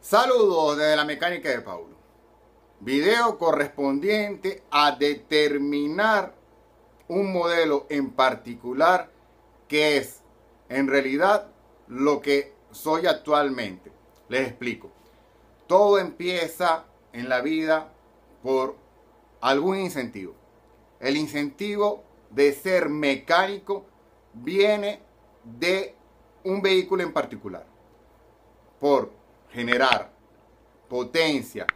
Saludos desde la mecánica de Paulo. Video correspondiente a determinar un modelo en particular que es en realidad lo que soy actualmente. Les explico. Todo empieza en la vida por algún incentivo. El incentivo de ser mecánico viene de un vehículo en particular. Por generar potencia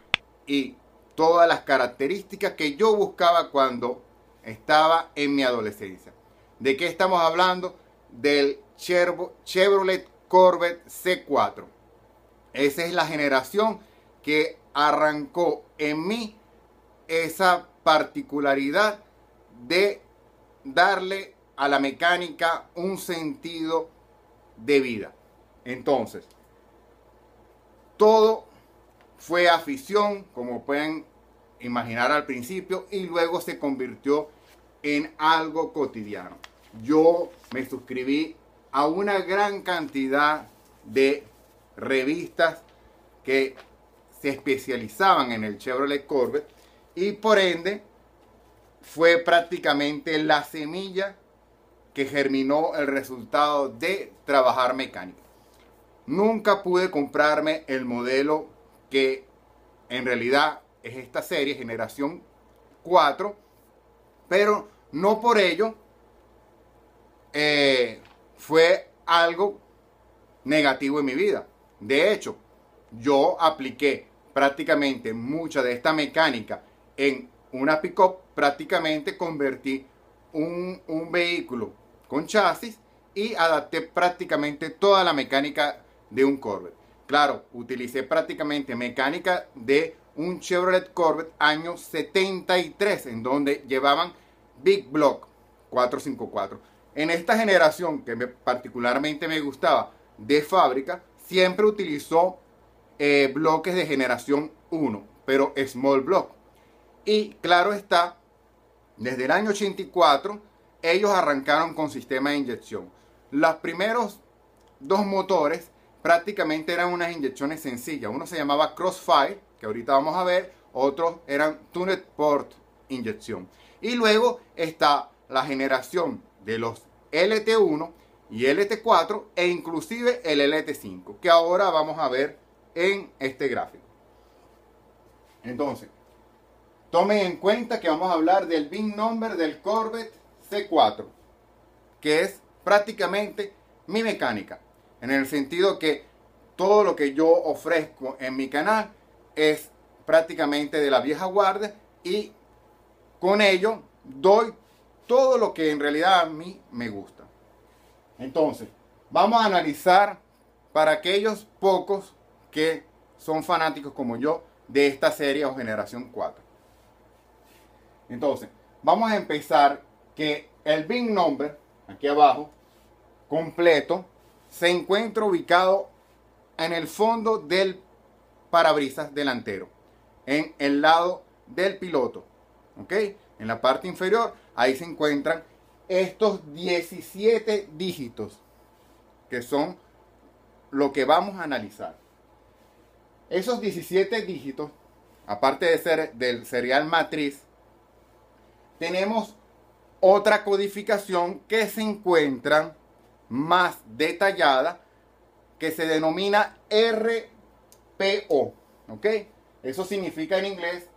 y todas las características que yo buscaba cuando estaba en mi adolescencia. ¿De qué estamos hablando? Del Chevrolet Corvette C4. Esa es la generación que arrancó en mí esa particularidad de darle a la mecánica un sentido de vida. Entonces, todo fue afición, como pueden imaginar al principio, y luego se convirtió en algo cotidiano. Yo me suscribí a una gran cantidad de revistas que se especializaban en el Chevrolet Corvette y por ende fue prácticamente la semilla que germinó el resultado de trabajar mecánico. Nunca pude comprarme el modelo que en realidad es esta serie, generación 4, pero no por ello fue algo negativo en mi vida. De hecho, yo apliqué prácticamente mucha de esta mecánica en una pick-up, prácticamente convertí un vehículo con chasis y adapté prácticamente toda la mecánica de un Corvette. Claro, utilicé prácticamente mecánica de un Chevrolet Corvette año 73, en donde llevaban Big Block 454. En esta generación, que particularmente me gustaba de fábrica, siempre utilizó bloques de generación 1, pero Small Block. Y claro está, desde el año 84, ellos arrancaron con sistema de inyección. Los primeros dos motores prácticamente eran unas inyecciones sencillas. Uno se llamaba Crossfire, que ahorita vamos a ver. Otros eran Tuned Port inyección. Y luego está la generación de los LT1 y LT4 e inclusive el LT5, que ahora vamos a ver en este gráfico. Entonces, tomen en cuenta que vamos a hablar del VIN number del Corvette C4, que es prácticamente mi mecánica. En el sentido que todo lo que yo ofrezco en mi canal es prácticamente de la vieja guardia y con ello doy todo lo que en realidad a mí me gusta. Entonces, vamos a analizar para aquellos pocos que son fanáticos como yo de esta serie o generación 4. Entonces, vamos a empezar que el VIN number, aquí abajo, completo, se encuentra ubicado en el fondo del parabrisas delantero, en el lado del piloto, ¿ok? En la parte inferior, ahí se encuentran estos 17 dígitos, que son lo que vamos a analizar. Esos 17 dígitos, aparte de ser del serial matriz, tenemos otra codificación que se encuentra más detallada, que se denomina RPO, ¿ok? Eso significa en inglés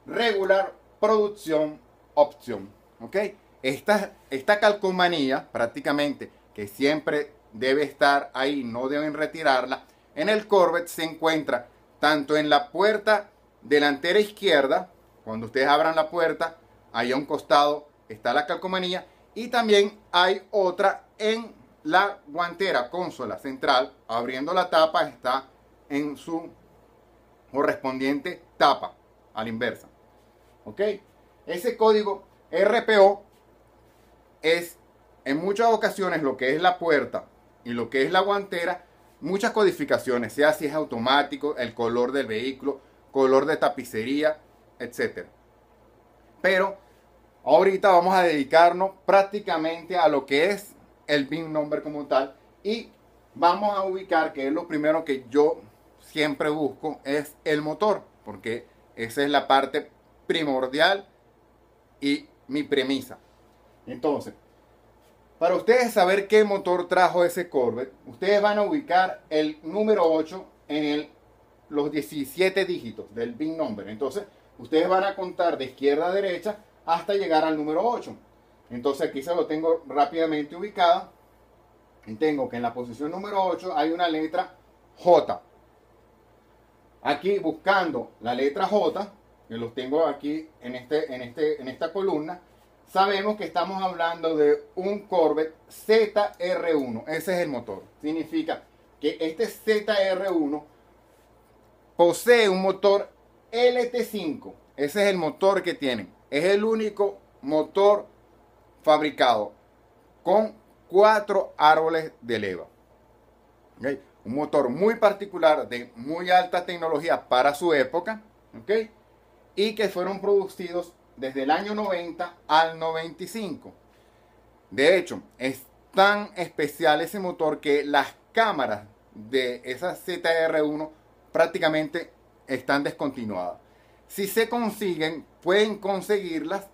Regular Production Option, ¿ok? Esta calcomanía, prácticamente, que siempre debe estar ahí, no deben retirarla, en el Corvette se encuentra tanto en la puerta delantera izquierda, cuando ustedes abran la puerta, ahí a un costado está la calcomanía, y también hay otra en la guantera consola central. Abriendo la tapa está en su correspondiente tapa a la inversa, ¿ok? Ese código RPO es en muchas ocasiones lo que es la puerta y lo que es la guantera, muchas codificaciones, sea si es automático, el color del vehículo, color de tapicería, etc. Pero ahorita vamos a dedicarnos prácticamente a lo que es el VIN number como tal y vamos a ubicar, que es lo primero que yo siempre busco es el motor, porque esa es la parte primordial y mi premisa. Entonces, para ustedes saber qué motor trajo ese Corvette, ustedes van a ubicar el número 8 en los 17 dígitos del VIN number. Entonces, ustedes van a contar de izquierda a derecha hasta llegar al número 8. Entonces, aquí se lo tengo rápidamente ubicado. Y tengo que en la posición número 8 hay una letra J. Aquí buscando la letra J, que los tengo aquí en esta columna, sabemos que estamos hablando de un Corvette ZR1. Ese es el motor. Significa que este ZR1 posee un motor LT5. Ese es el motor que tienen. Es el único motor fabricado con 4 árboles de leva. ¿Okay? Un motor muy particular, de muy alta tecnología para su época. ¿Okay? Y que fueron producidos desde el año 90 al 95. De hecho, es tan especial ese motor que las cámaras de esa ZR1 prácticamente están descontinuadas. Si se consiguen, pueden conseguirlas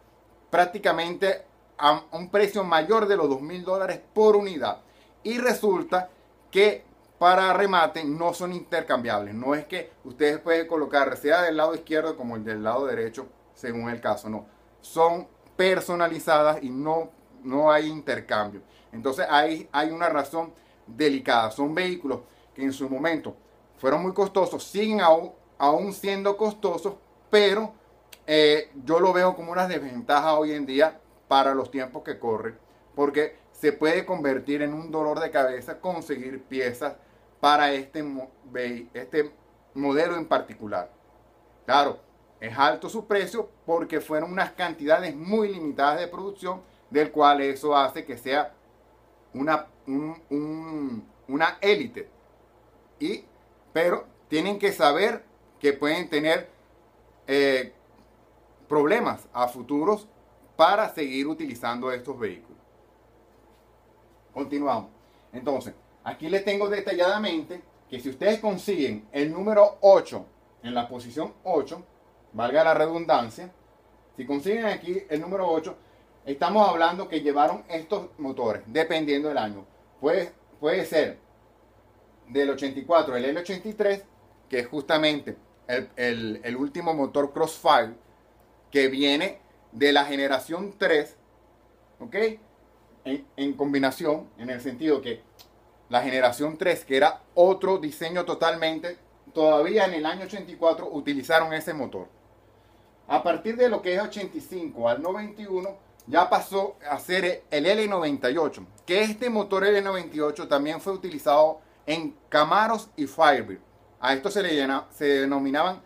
prácticamente a un precio mayor de los $2.000 por unidad. Y resulta que para remate no son intercambiables. No es que ustedes pueden colocar sea del lado izquierdo como el del lado derecho, según el caso. No, son personalizadas y no hay intercambio. Entonces hay una razón delicada. Son vehículos que en su momento fueron muy costosos, siguen aún siendo costosos, pero yo lo veo como una desventaja hoy en día para los tiempos que corren, porque se puede convertir en un dolor de cabeza conseguir piezas para este modelo en particular. Claro, es alto su precio porque fueron unas cantidades muy limitadas de producción, del cual eso hace que sea una élite. Pero tienen que saber que pueden tener problemas a futuros para seguir utilizando estos vehículos. Continuamos. Entonces, aquí les tengo detalladamente que si ustedes consiguen el número 8 en la posición 8, valga la redundancia, si consiguen aquí el número 8, estamos hablando que llevaron estos motores, dependiendo del año. Puede ser del 84 el L83, que es justamente el último motor Crossfire, que viene de la generación 3, ¿ok? En combinación, en el sentido que la generación 3, que era otro diseño totalmente, todavía en el año 84 utilizaron ese motor. A partir de lo que es 85 al 91, ya pasó a ser el L98, que este motor L98 también fue utilizado en Camaros y Firebird. A esto se denominaban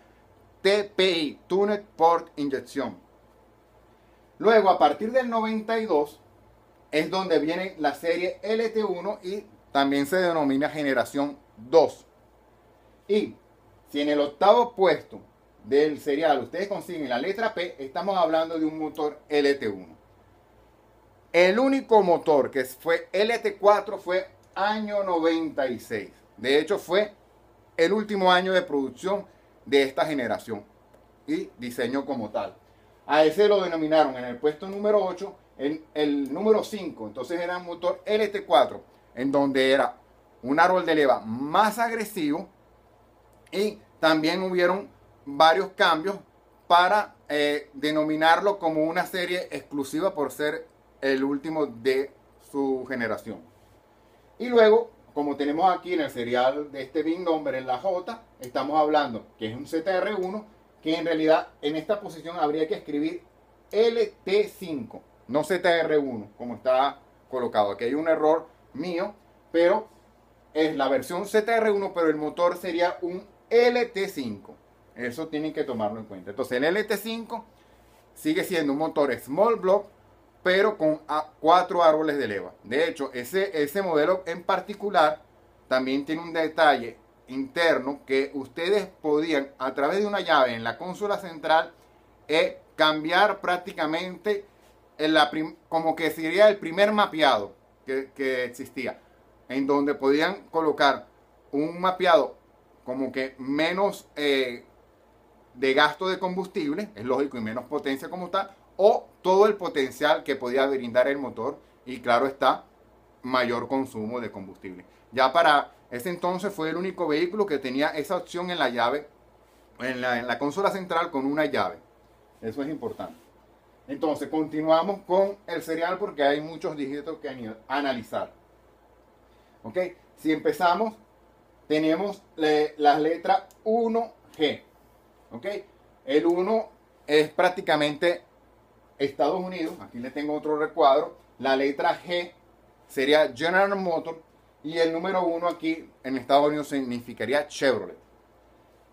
TPI, Tuned Port Injection. Luego, a partir del 92, es donde viene la serie LT1 y también se denomina generación 2. Y si en el octavo puesto del serial ustedes consiguen la letra P, estamos hablando de un motor LT1. El único motor que fue LT4 fue año 96. De hecho, fue el último año de producción de esta generación y diseño como tal. A ese lo denominaron en el puesto número 8, en el número 5. Entonces era un motor LT4, en donde era un árbol de leva más agresivo y también hubieron varios cambios para denominarlo como una serie exclusiva por ser el último de su generación. Y luego, como tenemos aquí en el serial de este VIN number en la J, estamos hablando que es un ZR1, que en realidad en esta posición habría que escribir LT5, no ZR1, como está colocado. Aquí hay un error mío, pero es la versión ZR1, pero el motor sería un LT5. Eso tienen que tomarlo en cuenta. Entonces el LT5 sigue siendo un motor small block, pero con 4 árboles de leva. De hecho, ese modelo en particular también tiene un detalle interno, que ustedes podían, a través de una llave en la consola central, cambiar prácticamente como que sería el primer mapeado que existía, en donde podían colocar un mapeado como que menos de gasto de combustible, es lógico, y menos potencia como tal, o todo el potencial que podía brindar el motor, y claro está, mayor consumo de combustible. Ya para ese entonces fue el único vehículo que tenía esa opción en la llave, en la consola central con una llave. Eso es importante. Entonces continuamos con el serial porque hay muchos dígitos que analizar. Ok, si empezamos, tenemos las letras 1G. Ok, el 1 es prácticamente Estados Unidos. Aquí le tengo otro recuadro. La letra G sería General Motors. Y el número 1 aquí en Estados Unidos significaría Chevrolet.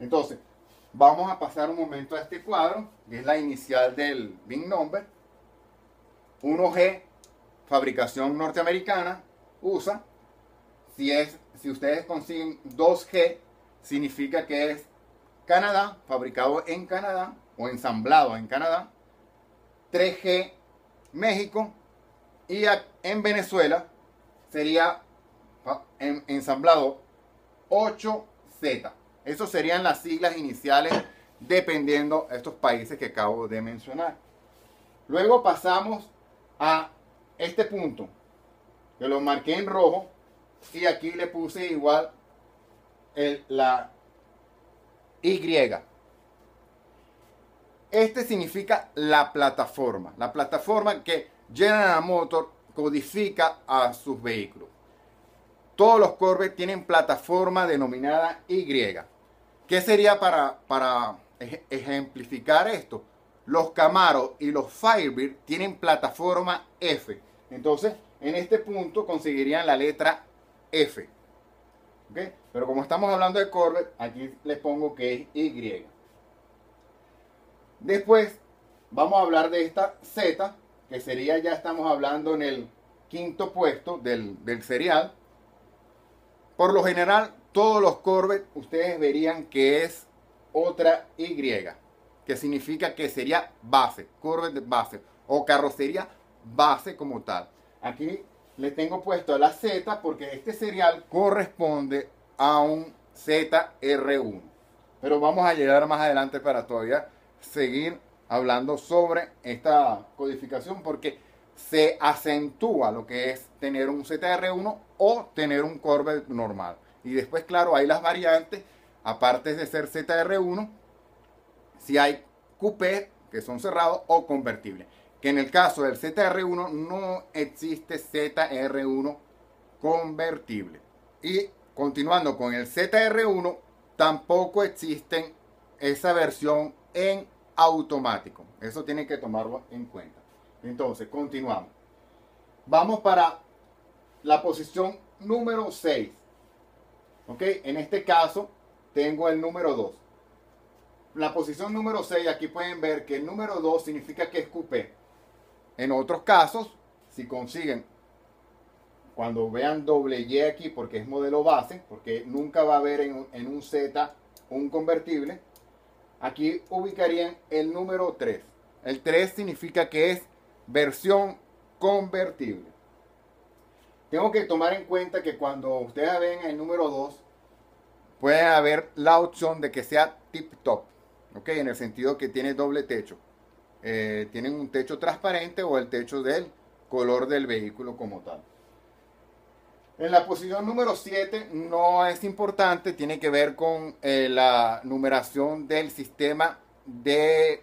Entonces, vamos a pasar un momento a este cuadro, que es la inicial del VIN number. 1G, fabricación norteamericana, USA. Si ustedes consiguen 2G, significa que es Canadá, fabricado en Canadá o ensamblado en Canadá. 3G, México. Y en Venezuela sería ensamblado 8Z. Esas serían las siglas iniciales dependiendo de estos países que acabo de mencionar. Luego pasamos a este punto, que lo marqué en rojo, y aquí le puse igual la Y. Este significa la plataforma que General Motors codifica a sus vehículos. Todos los Corvette tienen plataforma denominada Y. ¿Qué sería para ejemplificar esto? Los Camaro y los Firebird tienen plataforma F. Entonces, en este punto conseguirían la letra F. ¿Okay? Pero como estamos hablando de Corvette, aquí les pongo que es Y. Después, vamos a hablar de esta Z, que sería, ya estamos hablando en el quinto puesto del serial. Por lo general, todos los Corvette ustedes verían que es otra Y, que significa que sería base, Corvette base, o carrocería base como tal. Aquí le tengo puesto la Z porque este serial corresponde a un ZR1. Pero vamos a llegar más adelante para todavía seguir hablando sobre esta codificación porque se acentúa lo que es tener un ZR1 o tener un Corvette normal. Y después, claro, hay las variantes, aparte de ser ZR1, si hay coupé, que son cerrados, o convertibles. Que en el caso del ZR1 no existe ZR1 convertible. Y continuando con el ZR1, tampoco existe esa versión en automático. Eso tienen que tomarlo en cuenta. Entonces, continuamos. Vamos para la posición número 6. ¿Ok? En este caso, tengo el número 2. La posición número 6, aquí pueden ver que el número 2 significa que es coupé. En otros casos, si consiguen, cuando vean doble Y aquí, porque es modelo base, porque nunca va a haber en un Z un convertible, aquí ubicarían el número 3. El 3 significa que es versión convertible. Tengo que tomar en cuenta que cuando ustedes ven el número 2, puede haber la opción de que sea tip top, ¿ok? En el sentido que tiene doble techo. Tienen un techo transparente o el techo del color del vehículo como tal. En la posición número 7 no es importante, tiene que ver con la numeración del sistema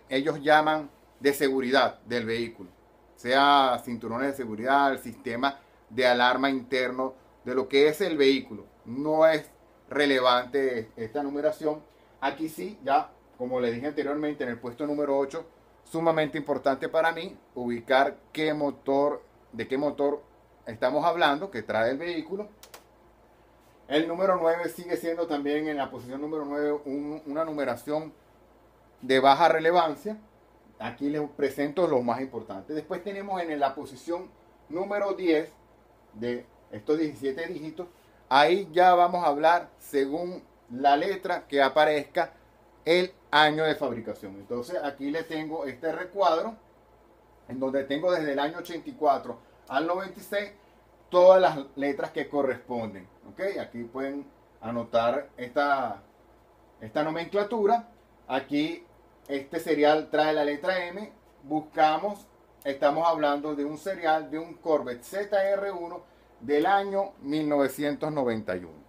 ellos llaman de seguridad del vehículo. Sea cinturones de seguridad, el sistema de alarma interno de lo que es el vehículo. No es relevante esta numeración. Aquí sí, ya como les dije anteriormente en el puesto número 8, sumamente importante para mí ubicar de qué motor estamos hablando, que trae el vehículo. El número 9 sigue siendo también en la posición número 9 una numeración de baja relevancia. Aquí les presento lo más importante. Después tenemos en la posición número 10 de estos 17 dígitos. Ahí ya vamos a hablar según la letra que aparezca el año de fabricación. Entonces aquí les tengo este recuadro en donde tengo desde el año 84 al 96 todas las letras que corresponden. ¿Ok? Aquí pueden anotar esta esta nomenclatura. Aquí este serial trae la letra M. Buscamos, estamos hablando de un serial de un Corvette ZR1 del año 1991.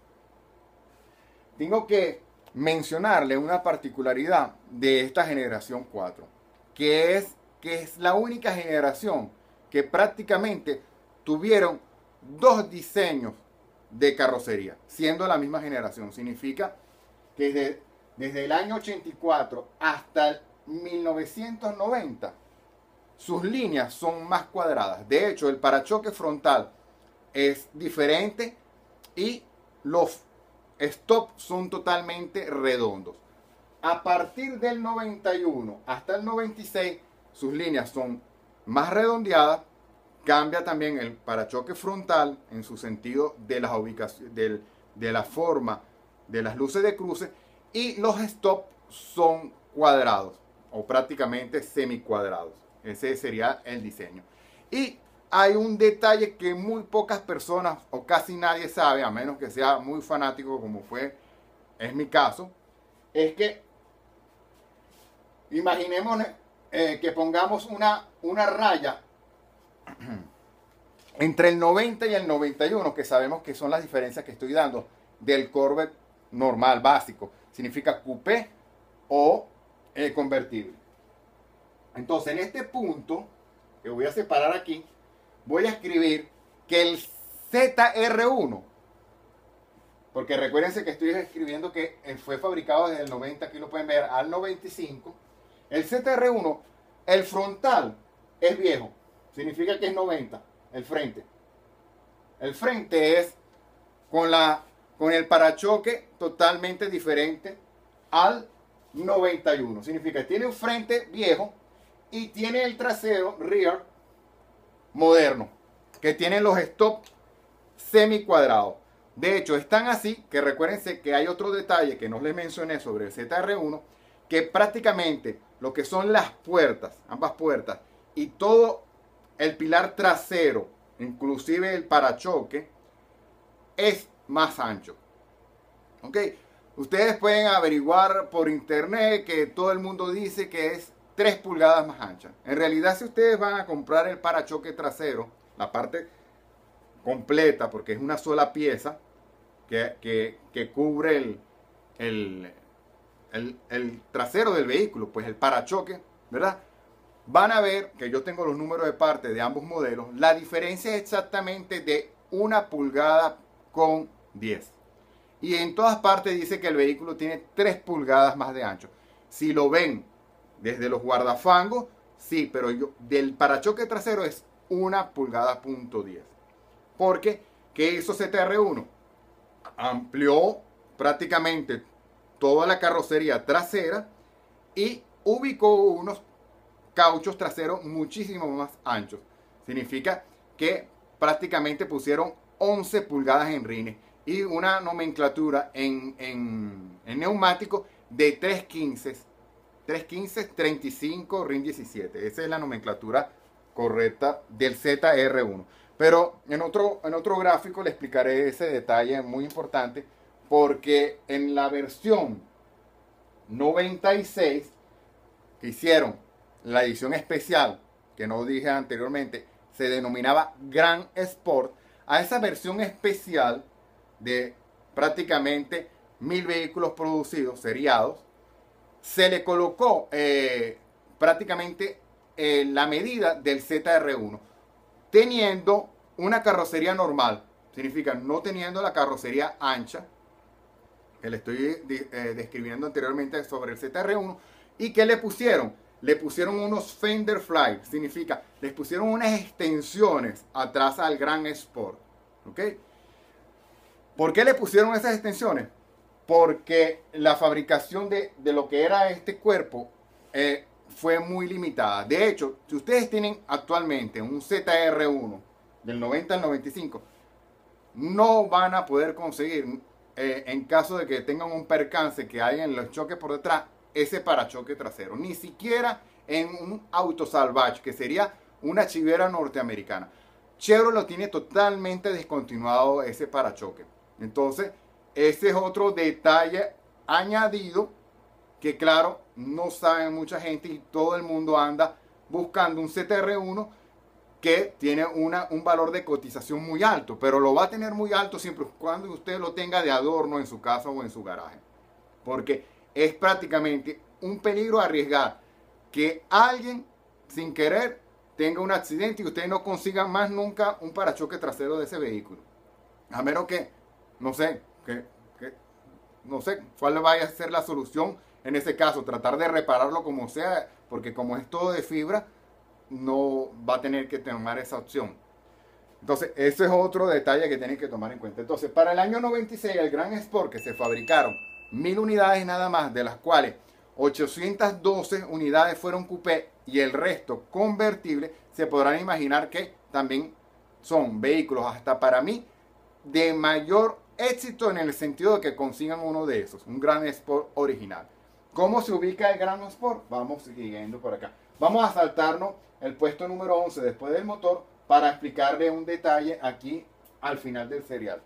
Tengo que mencionarle una particularidad de esta generación 4, que es la única generación que prácticamente tuvieron dos diseños de carrocería, siendo la misma generación. Significa que desde el año 84 hasta el 1990, sus líneas son más cuadradas. De hecho, el parachoque frontal es diferente y los stops son totalmente redondos. A partir del 91 hasta el 96, sus líneas son más redondeadas. Cambia también el parachoque frontal en su sentido de las ubicaciones, de la forma de las luces de cruce, y los stops son cuadrados o prácticamente semicuadrados. Ese sería el diseño. Y hay un detalle que muy pocas personas o casi nadie sabe, a menos que sea muy fanático como es mi caso, es que imaginemos que pongamos una raya entre el 90 y el 91, que sabemos que son las diferencias que estoy dando del Corvette normal, básico. Significa coupé o convertible. Entonces, en este punto, que voy a separar aquí, voy a escribir que el ZR1, porque recuérdense que estoy escribiendo que fue fabricado desde el 90, aquí lo pueden ver, al 95. El ZR1, el frontal es viejo, significa que es 90, el frente. El frente es con el parachoque totalmente diferente al 91. Significa que tiene un frente viejo y tiene el trasero, rear, moderno, que tiene los stops semi cuadrados. De hecho, están así que recuérdense que hay otro detalle que no les mencioné sobre el ZR1, que prácticamente lo que son las puertas, ambas puertas, y todo el pilar trasero, inclusive el parachoque, es más ancho. ¿Ok? Ustedes pueden averiguar por internet que todo el mundo dice que es 3 pulgadas más ancha. En realidad, si ustedes van a comprar el parachoque trasero, la parte completa, porque es una sola pieza que cubre el trasero del vehículo, pues el parachoque, ¿verdad? Van a ver que yo tengo los números de parte de ambos modelos. La diferencia es exactamente de 1 pulgada con 10. Y en todas partes dice que el vehículo tiene 3 pulgadas más de ancho. Si lo ven desde los guardafangos, sí, pero del parachoque trasero es 1 pulgada punto 10. Porque, ¿qué hizo ZR1? Amplió prácticamente toda la carrocería trasera y ubicó unos cauchos traseros muchísimo más anchos. Significa que prácticamente pusieron 11 pulgadas en rines y una nomenclatura en neumático de 315, 35, RIN 17. Esa es la nomenclatura correcta del ZR1. Pero en otro gráfico le explicaré ese detalle muy importante, porque en la versión 96 que hicieron la edición especial, que no dije anteriormente, se denominaba Gran Sport. A esa versión especial de prácticamente 1000 vehículos producidos, seriados, se le colocó prácticamente la medida del ZR1, teniendo una carrocería normal. Significa no teniendo la carrocería ancha que le estoy describiendo anteriormente sobre el ZR1. ¿Y qué le pusieron? Le pusieron unos fender fly. Significa, les pusieron unas extensiones atrás al Gran Sport. ¿Ok? ¿Por qué le pusieron esas extensiones? Porque la fabricación de lo que era este cuerpo fue muy limitada. De hecho, si ustedes tienen actualmente un ZR1 del 90 al 95, no van a poder conseguir, en caso de que tengan un percance que hay en los choques por detrás, ese parachoque trasero. Ni siquiera en un auto salvage, que sería una chivera norteamericana. Chevrolet lo tiene totalmente descontinuado ese parachoque. Entonces, ese es otro detalle añadido que, claro, no sabe mucha gente y todo el mundo anda buscando un CTR1 que tiene un valor de cotización muy alto, pero lo va a tener muy alto siempre y cuando usted lo tenga de adorno en su casa o en su garaje, porque es prácticamente un peligro arriesgar que alguien sin querer tenga un accidente y usted no consiga más nunca un parachoque trasero de ese vehículo, a menos que, no sé, no sé cuál vaya a ser la solución en ese caso, tratar de repararlo como sea, porque como es todo de fibra, no va a tener que tomar esa opción. Entonces, ese es otro detalle que tienen que tomar en cuenta. Entonces, para el año 96, el Gran Sport, que se fabricaron 1000 unidades nada más, de las cuales 812 unidades fueron coupé y el resto convertible, se podrán imaginar que también son vehículos, hasta para mí, de mayor éxito en el sentido de que consigan uno de esos, un Gran Sport original. ¿Cómo se ubica el Gran Sport? Vamos siguiendo por acá. Vamos a saltarnos el puesto número 11 después del motor para explicarle un detalle aquí al final del serial.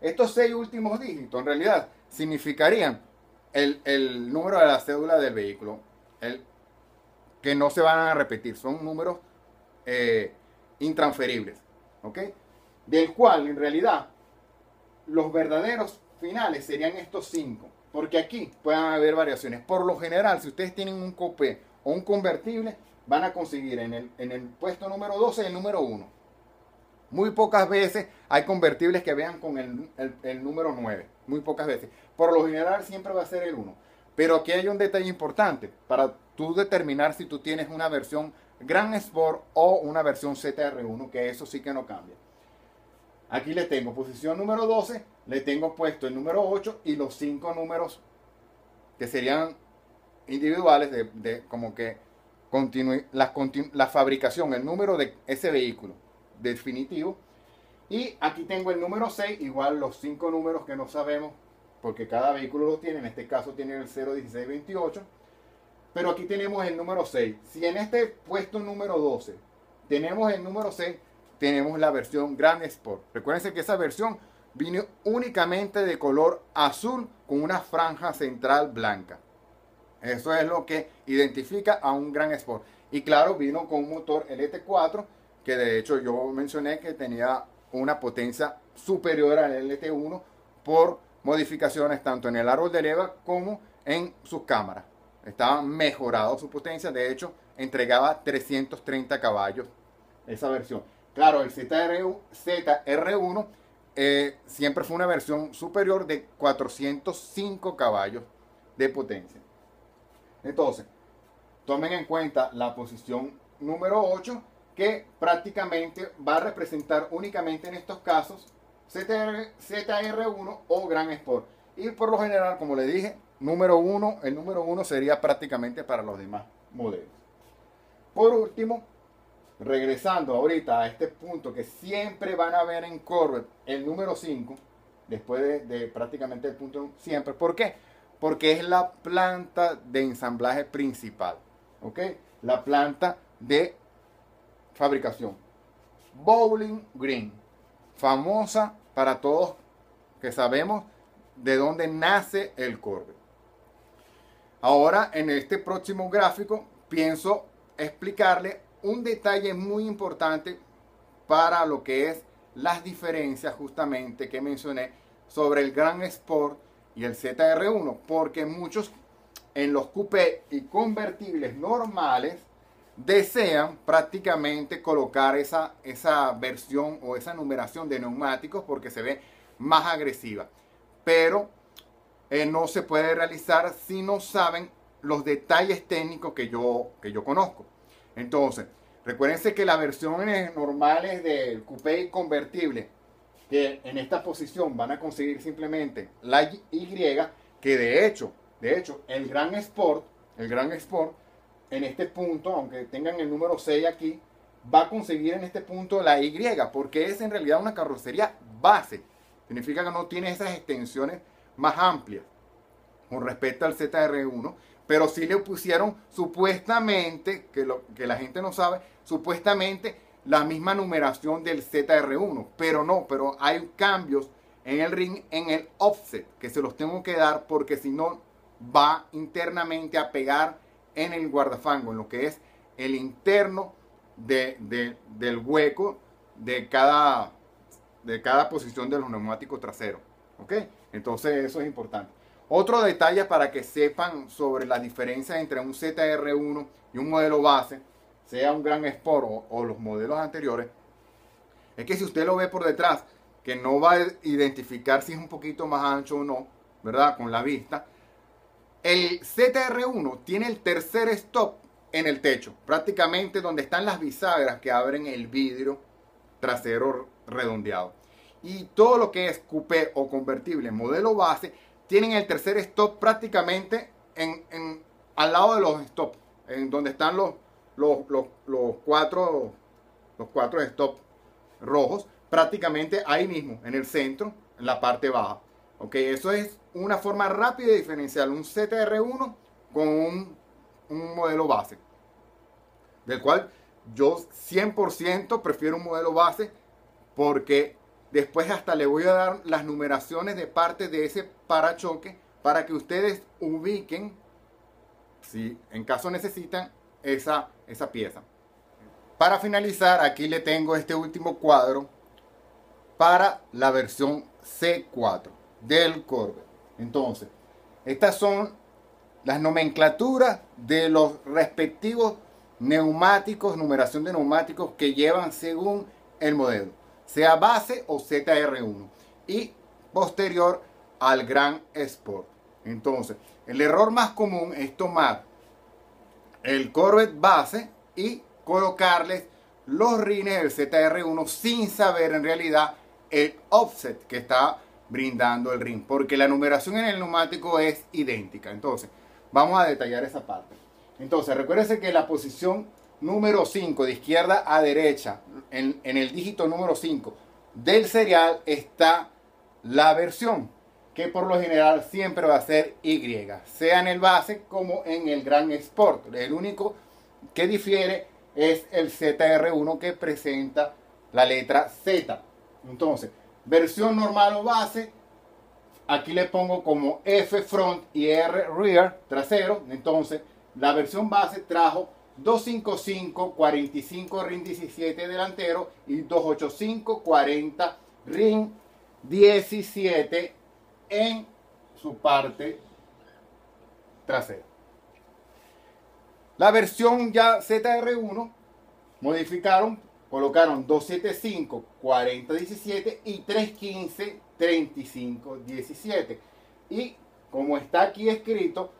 Estos 6 últimos dígitos en realidad significarían el número de la cédula del vehículo, que no se van a repetir, son números intransferibles, ¿ok? Del cual en realidad los verdaderos finales serían estos 5, porque aquí pueden haber variaciones. Por lo general, si ustedes tienen un coupé o un convertible, van a conseguir en el puesto número 12 el número 1. Muy pocas veces hay convertibles que vean con el número 9. Muy pocas veces. Por lo general siempre va a ser el 1. Pero aquí hay un detalle importante para tú determinar si tú tienes una versión Gran Sport o una versión ZR1, que eso sí que no cambia. Aquí le tengo posición número 12, le tengo puesto el número 8 y los 5 números que serían individuales de como que la fabricación, el número de ese vehículo definitivo. Y aquí tengo el número 6, igual los 5 números que no sabemos, porque cada vehículo lo tiene, en este caso tiene el 01628, pero aquí tenemos el número 6. Si en este puesto número 12 tenemos el número 6, tenemos la versión Gran Sport. Recuerden que esa versión vino únicamente de color azul con una franja central blanca. Eso es lo que identifica a un Gran Sport. Y claro, vino con un motor LT4, que de hecho yo mencioné que tenía una potencia superior al LT1 por modificaciones tanto en el árbol de leva como en sus cámaras. Estaba mejorado su potencia, de hecho entregaba 330 caballos esa versión. Claro, el ZR1 siempre fue una versión superior de 405 caballos de potencia. Entonces, tomen en cuenta la posición número 8, que prácticamente va a representar únicamente en estos casos ZR1 o Gran Sport. Y por lo general, como le dije, el número 1 sería prácticamente para los demás modelos. Por último, regresando ahorita a este punto que siempre van a ver en Corvette el número 5, después de prácticamente el punto siempre. ¿Por qué? Porque es la planta de ensamblaje principal, ¿ok? La planta de fabricación. Bowling Green, famosa para todos que sabemos de dónde nace el Corvette. Ahora, en este próximo gráfico, pienso explicarle un detalle muy importante para lo que es las diferencias justamente que mencioné sobre el Gran Sport y el ZR1, porque muchos en los coupés y convertibles normales desean prácticamente colocar esa versión o esa numeración de neumáticos porque se ve más agresiva, pero no se puede realizar si no saben los detalles técnicos que yo conozco. Entonces, recuérdense que las versiones normales del coupé y convertible, que en esta posición van a conseguir simplemente la Y, que de hecho, el Gran Sport, en este punto, aunque tengan el número 6 aquí, va a conseguir en este punto la Y, porque es en realidad una carrocería base. Significa que no tiene esas extensiones más amplias con respecto al ZR1, pero sí le pusieron supuestamente, que la gente no sabe, supuestamente la misma numeración del ZR1, pero no, pero hay cambios en el ring en el offset, que se los tengo que dar porque si no va internamente a pegar en el guardafango, en lo que es el interno del hueco de cada posición de los neumáticos traseros. ¿Ok? Entonces eso es importante. Otro detalle para que sepan sobre la diferencia entre un ZR1 y un modelo base, sea un Gran Sport o los modelos anteriores, es que si usted lo ve por detrás, que no va a identificar si es un poquito más ancho o no, ¿verdad? Con la vista. El ZR1 tiene el tercer stop en el techo, prácticamente donde están las bisagras que abren el vidrio trasero redondeado. Y todo lo que es coupé o convertible modelo base tienen el tercer stop prácticamente al lado de los stops, en donde están los cuatro stops rojos, prácticamente ahí mismo, en el centro, en la parte baja. Ok, eso es una forma rápida de diferenciar un ZR1 con un modelo base, del cual yo 100% prefiero un modelo base, porque después hasta le voy a dar las numeraciones de parte de ese parachoque para que ustedes ubiquen, si en caso necesitan, esa pieza. Para finalizar, aquí le tengo este último cuadro para la versión C4 del Corvette. Entonces, estas son las nomenclaturas de los respectivos neumáticos, numeración de neumáticos que llevan según el modelo, sea base o ZR1 y posterior al Gran Sport. Entonces, el error más común es tomar el Corvette base y colocarles los rines del ZR1 sin saber en realidad el offset que está brindando el ring, porque la numeración en el neumático es idéntica. Entonces, vamos a detallar esa parte. Entonces, recuérdense que la posición número 5, de izquierda a derecha, en el dígito número 5 del serial, está la versión, que por lo general siempre va a ser Y, sea en el base como en el Gran Sport. El único que difiere es el ZR1, que presenta la letra Z. Entonces, versión normal o base, aquí le pongo como F front y R rear, trasero. Entonces, la versión base trajo 255 45 ring 17 delantero y 285 40 ring 17 en su parte trasera. La versión ya ZR1 modificaron, colocaron 275 40 17 y 315 35 17. Y como está aquí escrito,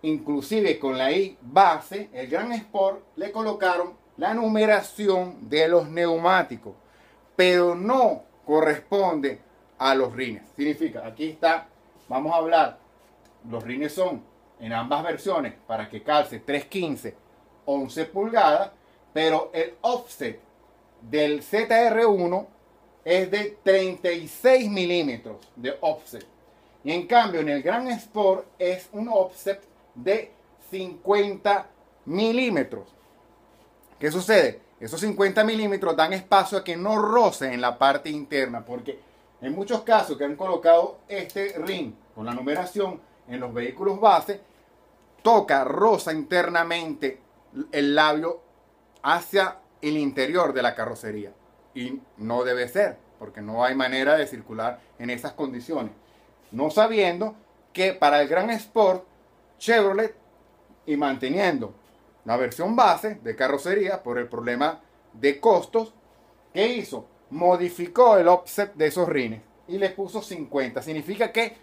inclusive con la I base, el Gran Sport le colocaron la numeración de los neumáticos, pero no corresponde a los rines. Significa, aquí está, vamos a hablar, los rines son en ambas versiones para que calce 315 11 pulgadas, pero el offset del ZR1 es de 36 milímetros de offset, y en cambio en el Gran Sport es un offset de 50 milímetros. ¿Qué sucede? Esos 50 milímetros dan espacio a que no roce en la parte interna, porque en muchos casos que han colocado este ring con la numeración en los vehículos base, toca, roza internamente el labio hacia el interior de la carrocería, y no debe ser, porque no hay manera de circular en esas condiciones, no sabiendo que para el Gran Sport Chevrolet, y manteniendo la versión base de carrocería por el problema de costos, ¿qué hizo? Modificó el offset de esos rines y le puso 50. Significa que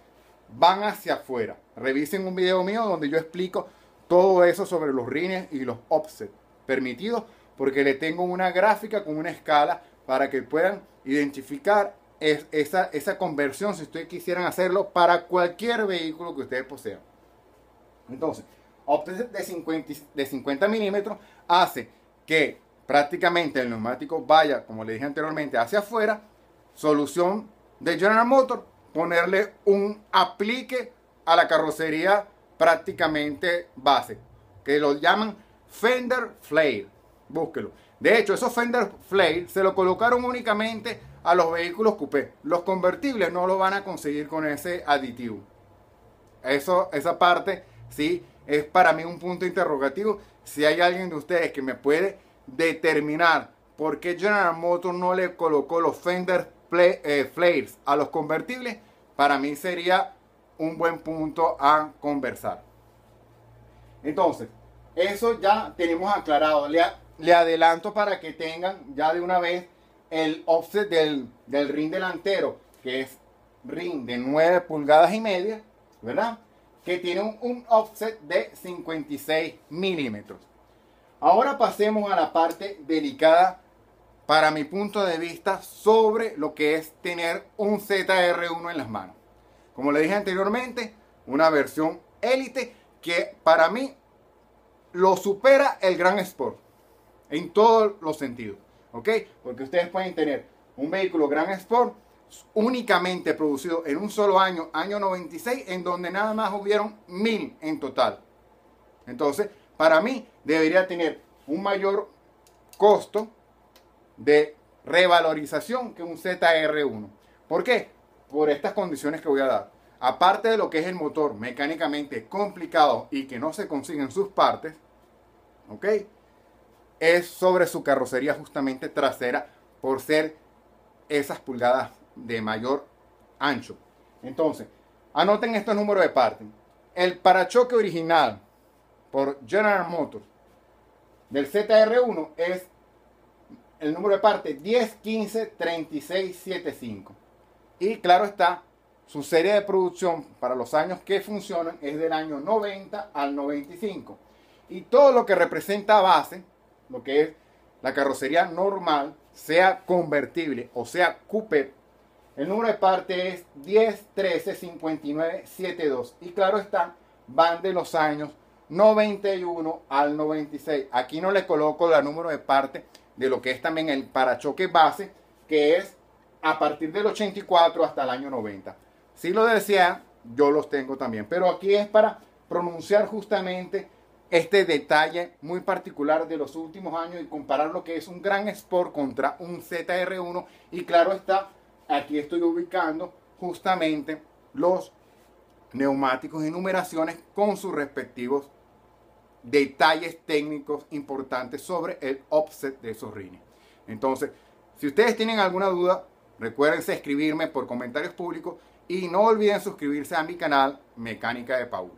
van hacia afuera. Revisen un video mío donde yo explico todo eso sobre los rines y los offsets permitidos, porque le tengo una gráfica con una escala para que puedan identificar esa conversión si ustedes quisieran hacerlo para cualquier vehículo que ustedes posean. Entonces, offset de 50 milímetros hace que prácticamente el neumático vaya, como le dije anteriormente, hacia afuera. Solución de General Motors, ponerle un aplique a la carrocería prácticamente base, que lo llaman fender flare. Búsquelo. De hecho, esos fender flare se lo colocaron únicamente a los vehículos coupé. Los convertibles no lo van a conseguir con ese aditivo. Esa parte sí es para mí un punto interrogativo. Si hay alguien de ustedes que me puede determinar por qué General Motors no le colocó los fender flares a los convertibles, para mí sería un buen punto a conversar. Entonces, eso ya tenemos aclarado. Le adelanto para que tengan ya de una vez el offset del rin delantero, que es rin de 9 pulgadas y media, ¿verdad? Que tiene un offset de 56 milímetros. Ahora pasemos a la parte delicada, para mi punto de vista, sobre lo que es tener un ZR1 en las manos. Como le dije anteriormente, una versión élite que para mí lo supera el Gran Sport en todos los sentidos, ¿ok? Porque ustedes pueden tener un vehículo Gran Sport únicamente producido en un solo año, año 96, en donde nada más hubieron 1000 en total. Entonces, para mí debería tener un mayor costo de revalorización que un ZR1. ¿Por qué? Por estas condiciones que voy a dar. Aparte de lo que es el motor mecánicamente complicado y que no se consiguen sus partes, ¿ok? Es sobre su carrocería justamente trasera, por ser esas pulgadas de mayor ancho. Entonces, anoten estos números de partes. El parachoque original por General Motors del ZR1 es el número de parte 10153675. Y claro está, su serie de producción para los años que funcionan es del año 90 al 95. Y todo lo que representa base, lo que es la carrocería normal, sea convertible o sea coupé, el número de parte es 10135972. Y claro está, van de los años 91 al 96. Aquí no le coloco el número de parte de lo que es también el parachoque base, que es a partir del 84 hasta el año 90. Si lo desean, yo los tengo también. Pero aquí es para pronunciar justamente este detalle muy particular de los últimos años y comparar lo que es un Gran Sport contra un ZR1. Y claro está, aquí estoy ubicando justamente los neumáticos y numeraciones con sus respectivos detalles técnicos importantes sobre el offset de esos rines. Entonces, si ustedes tienen alguna duda, recuérdense escribirme por comentarios públicos y no olviden suscribirse a mi canal Mecánica de Paulo.